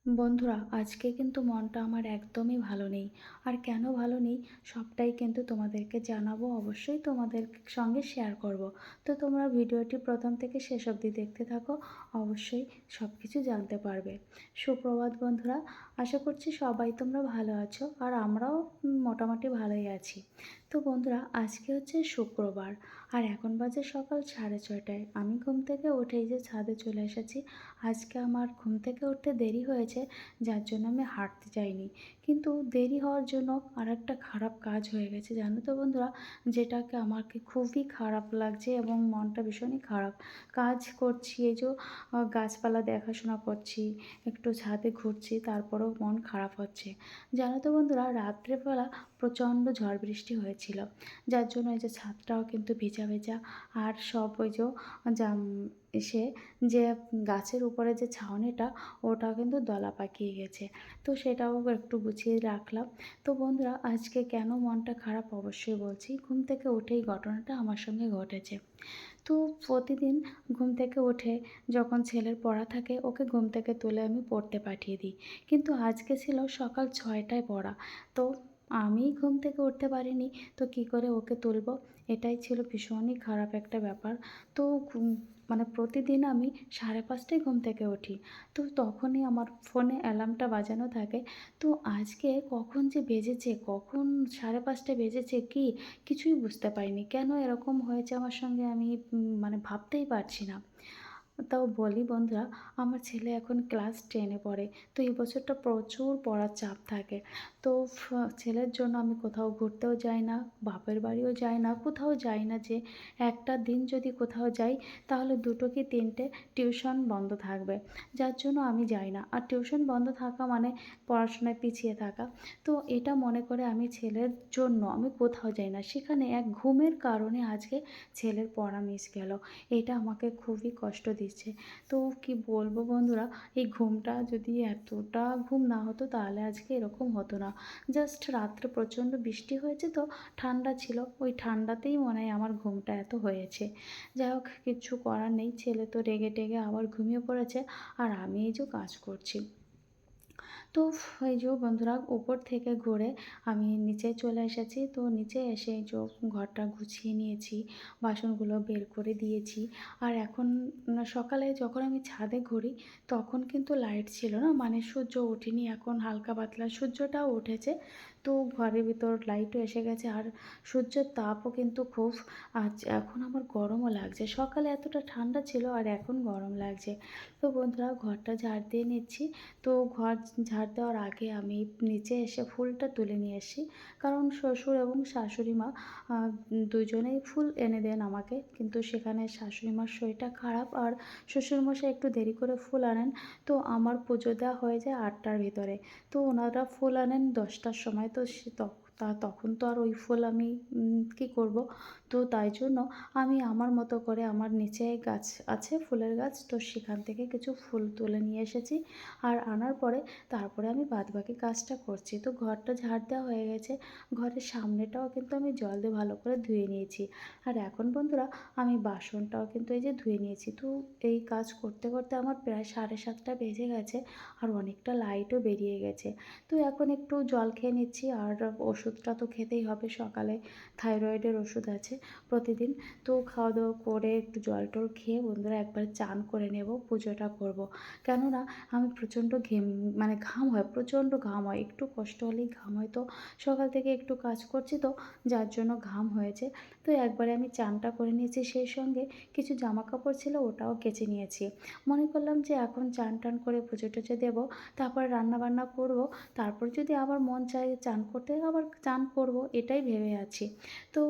বন্ধুরা, আজকে কিন্তু মনটা আমার একদমই ভালো নেই। আর কেন ভালো নেই সবটাই কিন্তু তোমাদেরকে জানাবো, অবশ্যই তোমাদের সঙ্গে শেয়ার করব। তো তোমরা ভিডিওটি প্রথম থেকে শেষ অবধি দেখতে থাকো, অবশ্যই সব কিছু জানতে পারবে। সুপ্রভাত বন্ধুরা, আশা করছি সবাই তোমরা ভালো আছো আর আমরাও মোটামুটি ভালোই আছি। তো বন্ধুরা, আজকে হচ্ছে শুক্রবার আর এখন বাজে সকাল 6:30টায়। আমি ঘুম থেকে উঠেই যে ছাদে চলে এসেছি। আজকে আমার ঘুম থেকে উঠতে দেরি হয়েছে, যার জন্য আমি হাঁটতে যাইনি। কিন্তু দেরি হওয়ার জন্য আরেকটা খারাপ কাজ হয়ে গেছে, জানো তো বন্ধুরা? যেটাকে আমাকে খুবই খারাপ লাগছে এবং মনটা ভীষণই খারাপ। কাজ করছি, এই যে গাছপালা দেখাশোনা করছি, একটু ছাদে ঘুরছি, তারপরেও মন খারাপ হচ্ছে। জানো তো বন্ধুরা, রাত্রেবেলা প্রচণ্ড ঝড় বৃষ্টি হয়েছিল, যার জন্য এই যে ছাদটাও কিন্তু ভেজা ভেজা। আর সব ওই যে জাম এসে যে গাছের উপরে যে ছাউনিটা, ওটা কিন্তু দলা পাকিয়ে গেছে। তো সেটাও একটু গুছিয়ে রাখলাম। তো বন্ধুরা, আজকে কেন মনটা খারাপ অবশ্যই বলছি। ঘুম থেকে উঠেই ঘটনাটা আমার সঙ্গে ঘটেছে। তো প্রতিদিন ঘুম থেকে উঠে যখন ছেলের পড়া থাকে, ওকে ঘুম থেকে তুলে আমি পড়তে পাঠিয়ে দিই। কিন্তু আজকে ছিল সকাল 6টায় পড়া। তো আমি ঘুম থেকে উঠতে পারিনি, তো কী করে ওকে তুলব? এটাই ছিল ভীষণই খারাপ একটা ব্যাপার। তো মানে প্রতিদিন আমি 5:30টায় ঘুম থেকে উঠি। তো তখনই আমার ফোনে অ্যালার্মটা বাজানো থাকে। তো আজকে কখন যে বেজেছে, কখন 5:30 বেজেছে, কিছুই বুঝতে পারিনি। কেন এরকম হয়েছে আমার সঙ্গে আমি মানে ভাবতেই পারছি না। তাও বলি বন্ধুরা, আমার ছেলে এখন ক্লাস 10-এ পড়ে। তো এই বছরটা প্রচুর পড়ার চাপ থাকে। তো ছেলের জন্য আমি কোথাও ঘুরতেও যাই না, বাপের বাড়িও যাই না, কোথাও যাই না। যে একটা দিন যদি কোথাও যাই, তাহলে 2 কি 3টে টিউশন বন্ধ থাকবে। যার জন্য আমি যাই না। আর টিউশন বন্ধ থাকা মানে পড়াশোনায় পিছিয়ে থাকা। তো এটা মনে করে আমি ছেলের জন্য আমি কোথাও যাই না। সেখানে এক ঘুমের কারণে আজকে ছেলের পড়া মিস গেল। এটা আমাকে খুবই কষ্ট দিচ্ছে। তো কি বলবো বন্ধুরা, এই ঘুমটা যদি এতটা ঘুম না হতো তাহলে আজকে এরকম হতো না। জাস্ট রাত্রে প্রচণ্ড বৃষ্টি হয়েছে, তো ঠান্ডা ছিল। ওই ঠান্ডাতেই মনে হয় আমার ঘুমটা এত হয়েছে। যাই হোক, কিচ্ছু করার নেই। ছেলে তো রেগে টেগে আবার ঘুমিয়ে পড়েছে আর আমি এই যে কাজ করছি। তো এই যে বন্ধুরা, উপর থেকে ঘুরে আমি নিচে চলে এসেছি। তো নিচে এসে এই যে ঘরটা গুছিয়ে নিয়েছি, বাসনগুলো বের করে দিয়েছি। আর এখন সকালে যখন আমি ছাদে ঘুরি, তখন কিন্তু লাইট ছিল না, মানে সূর্য ওঠেনি। এখন হালকা পাতলা সূর্যটাও উঠেছে। তো ঘরের ভিতর লাইটও এসে গেছে আর সূর্যের তাপও কিন্তু খুব। আজ এখন আমার গরমও লাগছে। সকালে এতটা ঠান্ডা ছিল আর এখন গরম লাগছে। তো বন্ধুরা, ঘরটা ঝাড় দিয়ে নিচ্ছি। তো ঘর ঝাড় দেওয়ার আগে আমি নিচে এসে ফুলটা তুলে নিয়ে এসেছি। কারণ শ্বশুর এবং শাশুড়ি মা দুজনেই ফুল এনে দেন আমাকে। কিন্তু সেখানে শাশুড়ি মার শরীরটা খারাপ আর শ্বশুরমশাই একটু দেরি করে ফুল আনেন। তো আমার পুজো দেওয়া হয়ে যায় 8টার ভিতরে। তো ওনারা ফুল আনেন 10টার সময়। তো তখন তো আর ওই ফুল আমি কী করব? তো তাই জন্য আমি আমার মতো করে, আমার নিচে গাছ আছে, ফুলের গাছ, তো সেখান থেকে কিছু ফুল তুলে নিয়ে এসেছি। আর আনার পরে তারপরে আমি বাদবাকি কাজটা করছি। তো ঘরটা ঝাড় দেওয়া হয়ে গেছে। ঘরের সামনেটাও কিন্তু আমি জল দিয়ে ভালো করে ধুয়ে নিয়েছি। আর এখন বন্ধুরা, আমি বাসনটাও কিন্তু এই যে ধুয়ে নিয়েছি। তো এই কাজ করতে করতে আমার প্রায় 7:30 বেজে গেছে আর অনেকটা লাইটও বেরিয়ে গেছে। তো এখন একটু জল খেয়ে নিচ্ছি আর ওষুধটা তো খেতেই হবে। সকালে থাইরয়েডের ওষুধ আছে প্রতিদিন। তো খাওয়া দাওয়া করে একটু জল টল খেয়ে বন্ধুরা একবার চান করে নেব, পুজোটা করব। কেননা আমি প্রচণ্ড মানে ঘাম হয়, প্রচণ্ড ঘাম হয়। একটু কষ্ট হলেই ঘাম হয়। তো সকাল থেকে একটু কাজ করছি, তো যার জন্য ঘাম হয়েছে। তো একবারে আমি চানটা করে নিয়েছি। সেই সঙ্গে কিছু জামাকাপড় ছিল, ওটাও কেচে নিয়েছি। মনে করলাম যে এখন চান টান করে পুজো টুজো দেবো, তারপরে রান্নাবান্না করব। তারপর যদি আবার মন চায় চান করতে, আবার চান করব, এটাই ভেবে আছি। তো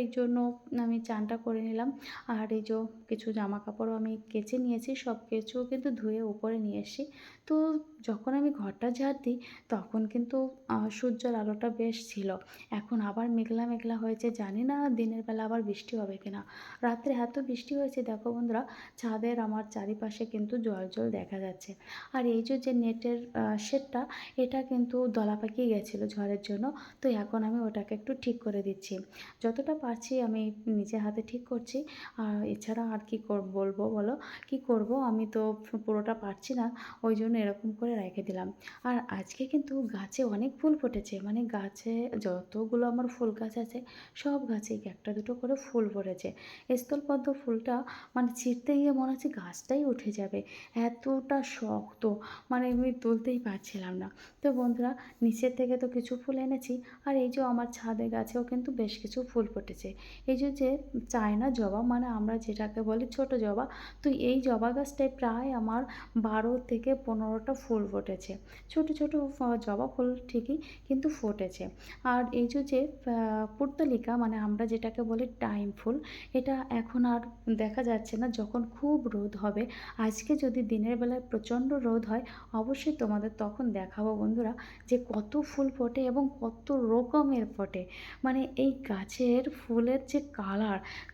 এই জন্য আমি চানটা করে নিলাম। আর এই যে কিছু জামাকাপড়ও আমি কেচে নিয়েছি, সব কিছু কিন্তু ধুয়ে উপরে নিয়ে এসেছি। তো যখন আমি ঘরটা ঝাড় দিই, তখন কিন্তু সূর্যের আলোটা বেশ ছিল। এখন আবার মেঘলা মেঘলা হয়েছে, জানি না দিনের বেলা আবার বৃষ্টি হবে কিনা। রাত্রে এত বৃষ্টি হয়েছে দেখো বন্ধুরা, ছাদের আমার চারিপাশে কিন্তু জল জল দেখা যাচ্ছে। আর এই যে নেটের শেডটা, এটা কিন্তু দলা পাকিয়ে গেছিলো ঝড়ের জন্য। তো এখন আমি ওটাকে একটু ঠিক করে দিচ্ছি। যতটা পারছি আমি নিজে হাতে ঠিক করছি। আর এছাড়া আর কি বলবো বলো? কি করব? আমি তো পুরোটা পারছি না। ওইজন্য এরকম করে রেখে দিলাম। আর আজকে কিন্তু গাছে অনেক ফুল ফুটেছে। মানে গাছে যতগুলো আমার ফুল গাছ আছে, সব গাছেই একটা দুটো করে ফুল ফুটেছে। স্থলপদ্ম ফুলটা মানে ছিঁড়তে গিয়ে মনে হচ্ছে গাছটাই উঠে যাবে। এতটা শক্ত, মানে আমি তুলতেই পারছিলাম না। তো বন্ধুরা, নিচের থেকে তো কিছু ফুল এনেছি। আর এই যে আমার ছাদে গাছেও কিন্তু বেশ কিছু ফুল ফুটেছে। এই যে চায়না জবা, মানে আমরা যেটাকে বলি ছোট জবা, তো এই জবা গাছটায় প্রায় আমার 12 থেকে 15টা ফুল ফুটেছে। ছোট ছোট জবা ফুল ঠিকই, কিন্তু ফুটেছে। আর এই যে পুর্তলিকা, মানে আমরা যেটাকে বলি টাইম ফুল, এটা এখন আর দেখা যাচ্ছে না। যখন খুব রোদ হবে, আজকে যদি দিনের বেলায় প্রচণ্ড রোদ হয়, অবশ্যই তোমাদের তখন দেখাবো বন্ধুরা যে কত ফুল ফোটে এবং কত রকমের ফোটে। মানে এই গাছের ফুলের যে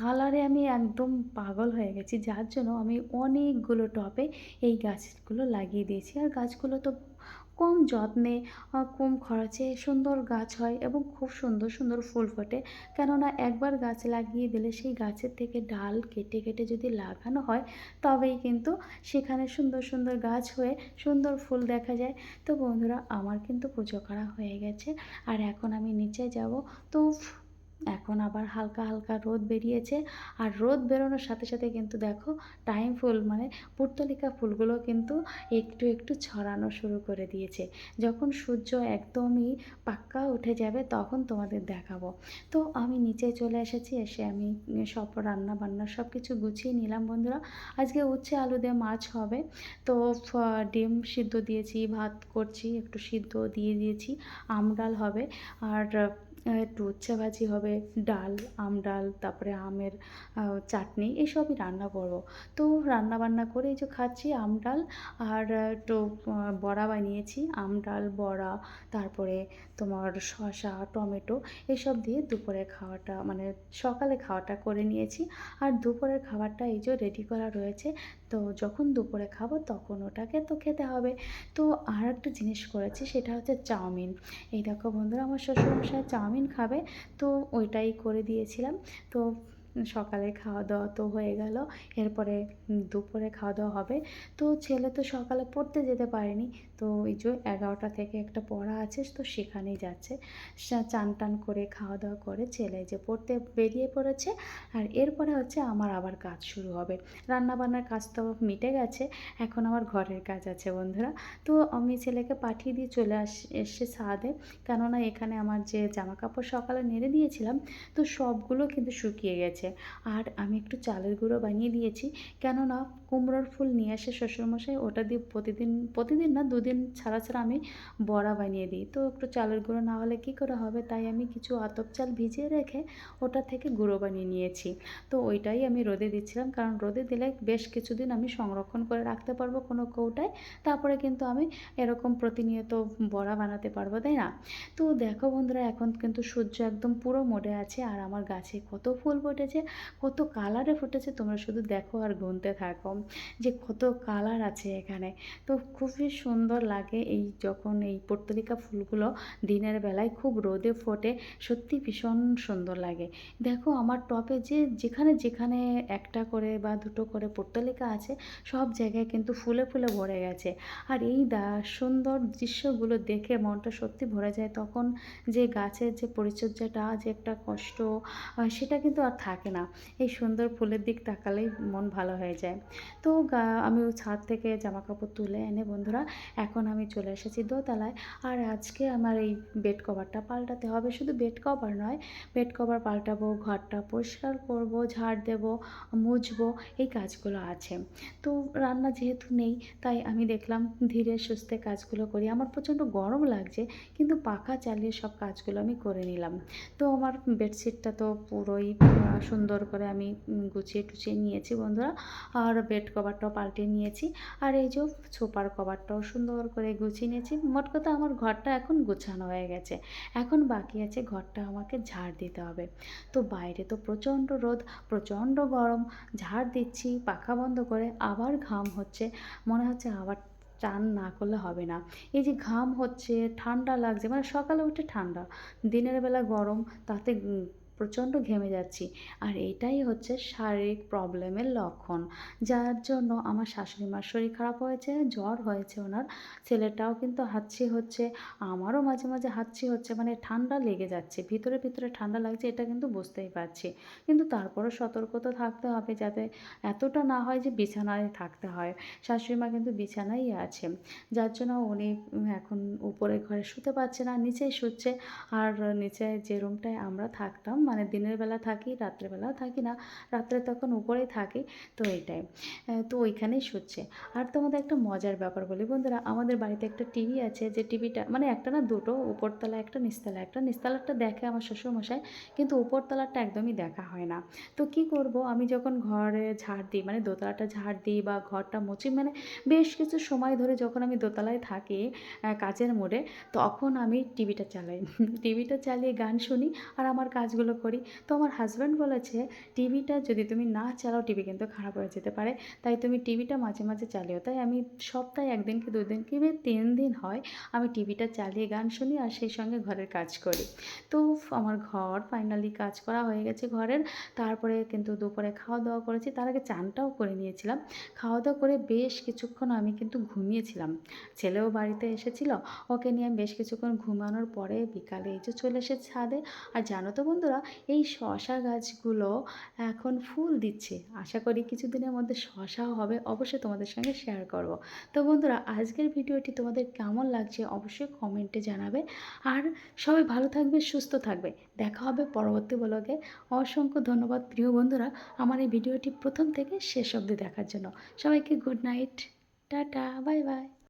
কালারে আমি একদম পাগল হয়ে গেছি, যার জন্য আমি অনেকগুলো টবে এই গাছগুলো লাগিয়ে দিয়েছি। আর গাছগুলো তো কম যত্নে, কম খরচে সুন্দর গাছ হয় এবং খুব সুন্দর সুন্দর ফুল ফোটে। কেননা একবার গাছ লাগিয়ে দিলে সেই গাছের থেকে ডাল কেটে কেটে যদি লাগানো হয়, তবেই কিন্তু সেখানে সুন্দর সুন্দর গাছ হয়ে সুন্দর ফুল দেখা যায়। তো বন্ধুরা, আমার কিন্তু পুজো করা হয়ে গেছে। আর এখন আমি নিচে যাব। তো এখন আবার হালকা হালকা রোদ বেরিয়েছে। আর রোদ বেরোনোর সাথে সাথে কিন্তু দেখো, টাইম ফুল মানে পুর্তলিকা ফুলগুলো কিন্তু একটু একটু ছড়ানো শুরু করে দিয়েছে। যখন সূর্য একদমই পাক্কা উঠে যাবে, তখন তোমাদের দেখাবো। তো আমি নিচে চলে এসেছি। এসে আমি সব রান্না বান্না সব কিছু গুছিয়ে নিলাম বন্ধুরা। আজকে উচ্ছে আলু দিয়ে মাছ হবে। তো ডিম সিদ্ধ দিয়েছি, ভাত করছি, একটু সিদ্ধ দিয়ে দিয়েছি, ডাল হবে। আর একটু উচ্ছে ভাজি হবে, ডাল, ডাল, তারপরে আমের চাটনি, এসবই রান্না করব। তো রান্না বান্না করে এই যে খাচ্ছি ডাল। আর একটু বড়া বানিয়েছি, ডাল, বড়া, তারপরে তোমার শসা, টমেটো, এসব দিয়ে দুপুরে খাওয়াটা, মানে সকালে খাওয়াটা করে নিয়েছি। আর দুপুরের খাবারটা এই যে রেডি করা রয়েছে। তো যখন দুপুরে খাবো তখন ওটাকে তো খেতে হবে। তো আর একটা জিনিস করেছি, সেটা হচ্ছে চাউমিন। এই দেখো বন্ধুরা, আমার শ্বশুরমশাই চাউমিন খাবে, তো ওইটাই করে দিয়েছিলাম। তো সকালে খাওয়া দাওয়া তো হয়ে গেল। এরপরে দুপুরে খাওয়া দাওয়া হবে। তো ছেলে তো সকালে পড়তে যেতে পারেনি। তো ওই যে 11টা থেকে একটা পড়া আছে, তো সেখানেই যাচ্ছে। চান টান করে খাওয়া দাওয়া করে ছেলে যে পড়তে বেরিয়ে পড়েছে। আর এরপরে হচ্ছে আমার আবার কাজ শুরু হবে। রান্নাবান্নার কাজ তো মিটে গেছে, এখন আমার ঘরের কাজ আছে বন্ধুরা। তো আমি ছেলেকে পাঠিয়ে দিয়ে চলে এসে ছাদে। কেননা এখানে আমার যে জামা কাপড় সকালে নেড়ে দিয়েছিলাম, তো সবগুলো কিন্তু শুকিয়ে গেছে। আর আমি একটু চালের গুঁড়ো বানিয়ে দিয়েছি। কেননা কুমড়োর ফুল নিয়ে আসে শ্বশুরমশাই, ওটা দিয়ে প্রতিদিন প্রতিদিন না, দুদিন ছাড়া ছাড়া আমি বড়া বানিয়ে দিই। তো একটু চালের গুঁড়ো না হলে কী করে হবে, তাই আমি কিছু আতপ চাল ভিজিয়ে রেখে ওটা থেকে গুঁড়ো বানিয়ে নিয়েছি। তো ওইটাই আমি রোদে দিচ্ছিলাম, কারণ রোদে দিলে বেশ কিছুদিন আমি সংরক্ষণ করে রাখতে পারবো কোনো কৌটায়। তারপরে কিন্তু আমি এরকম প্রতিনিয়ত বড়া বানাতে পারবো, তাই না? তো দেখো বন্ধুরা, এখন কিন্তু সূর্য একদম পুরো মোডে আছে। আর আমার গাছে কত ফুল ফুটেছে, কত কালারে ফুটেছে, তোমরা শুধু দেখো আর গুনতে থাকো যে কত কালার আছে এখানে। তো খুবই সুন্দর লাগে এই যখন এই পর্তুলিকা ফুলগুলো দিনের বেলায় খুব রোদে ফোটে, সত্যি ভীষণ সুন্দর লাগে। দেখো আমার টবে যে যেখানে যেখানে একটা করে বা দুটো করে পর্তুলিকা আছে, সব জায়গায় কিন্তু ফুলে ফুলে ভরে গেছে। আর এই সুন্দর দৃশ্যগুলো দেখে মনটা সত্যি ভরে যায়। তখন যে গাছের যে পরিচর্যাটা, যে একটা কষ্ট, সেটা কিন্তু আর থাকে না। এই সুন্দর ফুলের দিক তাকালেই মন ভালো হয়ে যায়। তো আমি ওই ছাদ থেকে জামা কাপড় তুলে এনে বন্ধুরা, এখন আমি চলে এসেছি দোতলায়। আর আজকে আমার এই বেড কভারটা পাল্টাতে হবে। শুধু বেড কভার নয়, বেড কভার পাল্টাবো, ঘরটা পরিষ্কার করব, ঝাড় দেব, মুছবো, এই কাজগুলো আছে। তো রান্না যেহেতু নেই, তাই আমি দেখলাম ধীরে সুস্থে কাজগুলো করি। আমার প্রচণ্ড গরম লাগছে, কিন্তু পাখা চালিয়ে সব কাজগুলো আমি করে নিলাম। তো আমার বেডশিটটা তো পুরোই সুন্দর করে আমি গুছিয়ে টুছিয়ে নিয়েছি বন্ধুরা। আর বেড কভারটাও পাল্টে নিয়েছি। আর এই যে সোফার কভারটাও সুন্দর করে গুছিয়ে নিয়েছি। মোট কথা আমার ঘরটা এখন গোছানো হয়ে গেছে। এখন বাকি আছে ঘরটা আমাকে ঝাড় দিতে হবে। তো বাইরে তো প্রচণ্ড রোদ, প্রচণ্ড গরম, ঝাড় দিচ্ছি পাখা বন্ধ করে, আবার ঘাম হচ্ছে। মনে হচ্ছে আবার চান না করলে হবে না। এই যে ঘাম হচ্ছে, ঠান্ডা লাগছে, মানে সকালে উঠে ঠান্ডা, দিনের বেলা গরম, তাতে প্রচণ্ড ঘেমে যাচ্ছি। আর এটাই হচ্ছে শারীরিক প্রবলেমের লক্ষণ। যার জন্য আমার শাশুড়ি মার শরীর খারাপ হয়েছে, জ্বর হয়েছে ওনার। ছেলেটাও কিন্তু হাঁচি হচ্ছে, আমারও মাঝে, মাঝে হাঁচি হচ্ছে, মানে ঠান্ডা লেগে যাচ্ছে। ভিতরে, ভিতরে ঠান্ডা লাগছে এটা কিন্তু বুঝতেই পারছি। কিন্তু তারপরেও সতর্ক তো থাকতে হবে যাতে এতটা না হয় যে বিছানায় থাকতে হয়। শাশুড়ি মা কিন্তু বিছানায়ই আছে। যার জন্য উনি এখন উপরের ঘরে শুতে পারছে না, নিচেই শুচ্ছে। আর নিচে যে রুমটায় আমরা থাকতাম, মানে দিনের বেলা থাকি, রাত্রে বেলাও থাকি না। রাত্রে তখন উপরেই থাকি। তো এইটাই। তো ওইখানেই শুচ্ছে। আর তোমাদের একটা মজার ব্যাপার বলি বন্ধুরা, আমাদের বাড়িতে একটা টিভি আছে, যে টিভিটা মানে একটা না দুটো, উপরতলা একটা নিচতলা একটা। নিচতলারটা দেখে আমার শ্বশুরমশাই, কিন্তু উপরতলারটা একদমই দেখা হয় না। তো কি করব, আমি যখন ঘরে ঝাড় দিই, মানে দোতলাটা ঝাড় দিই বা ঘরটা মুছি, মানে বেশ কিছু সময় ধরে যখন আমি দোতলায় থাকি কাজের মোড়ে, তখন আমি টিভিটা চালাই। টিভিটা চালিয়ে গান শুনি আর আমার কাজগুলো করি। তো আমার হাসব্যান্ড বলেছে, টিভিটা যদি তুমি না চালাও টিভি কিন্তু খারাপ হয়ে যেতে পারে। তাই তুমি টিভিটা মাঝে, মাঝে চালিও। তাই আমি সপ্তাহে ১ দিন কি ২ দিন কি ৩ দিন হয় আমি টিভিটা চালিয়ে গান শুনি আর সেই সঙ্গে ঘরের কাজ করি। তো আমার ঘর ফাইনালি কাজ করা হয়ে গেছে ঘরের। তারপরে কিন্তু দুপুরে খাওয়া-দাওয়া করেছি। তার আগে চানটাও করে নিয়েছিলাম। খাওয়া-দাওয়া করে বেশ কিছুক্ষণ আমি কিন্তু ঘুমিয়েছিলাম। ছেলেও বাড়িতে এসেছিল। ওকে নিয়ে আমি বেশ কিছুক্ষণ ঘুমানোর পরে বিকালে এই যে চলে এসেছি ছাদে। আর জানো তো বন্ধুরা, এই শসা গাছগুলো এখন ফুল দিচ্ছে। আশা করি কিছুদিনের মধ্যে শসাও হবে। অবশ্যই তোমাদের সঙ্গে শেয়ার করব। তো বন্ধুরা, আজকের ভিডিওটি তোমাদের কেমন লাগছে অবশ্যই কমেন্টে জানাবে। আর সবাই ভালো থাকবে, সুস্থ থাকবে। দেখা হবে পরবর্তী ব্লগে। অসংখ্য ধন্যবাদ প্রিয় বন্ধুরা আমার এই ভিডিওটি প্রথম থেকে শেষ অবধি দেখার জন্য। সবাইকে good night, tata, bye bye.